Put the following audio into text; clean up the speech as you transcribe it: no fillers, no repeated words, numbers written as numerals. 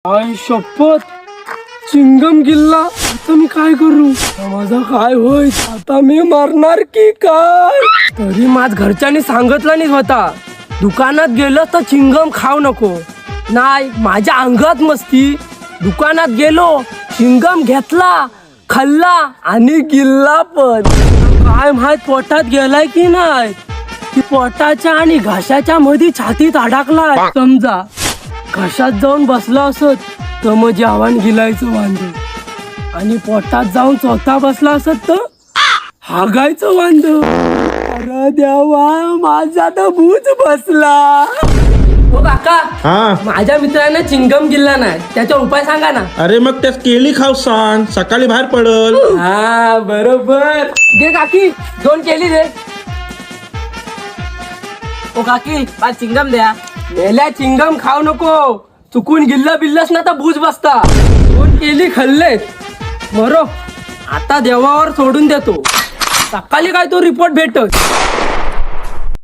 आई शपथ, चिंगम गिल्ला. आता मी काय करू? माझा काय होईल आता? मी मरणार की काय? तरी माझ घरच्यांनी सांगितलं नाही होता दुकानात गेलं तर चिंगम खाऊ नको. नाही, माझ्या अंगात मस्ती. दुकानात गेलो, चिंगम घेतला, खाल्ला आणि गिल्ला पण. काय माहित पोटात गेलाय की नाही, की पोटाच्या आणि घशाच्या मध्ये छातीत अडकलाय. समजा घशात जाऊन बसला असत तर मग जेवण गिलायचं वांद, आणि पोटात जाऊन स्वतः बसला असत तर हागायचं वांद. अरे देवा, माझा तर भूत बसला. हो काका, माझ्या मित्राने चिंगम गिल्ला नाही, त्याचा उपाय सांगा ना. अरे मग त्यात केळी खाऊ सांग, सकाळी बाहेर पडल. हा बरोबर. दे काकी, 2 केली दे. ओ काकी, मला चिंगम द्या. मेल्या चिंगम खाऊ नको, चुकून गिल्ला बिल्लास ना तर भूज बसता. 2 केली खाल्लेत बरो. आता देवावर सोडून देतो, सकाळी काय तो रिपोर्ट भेटत.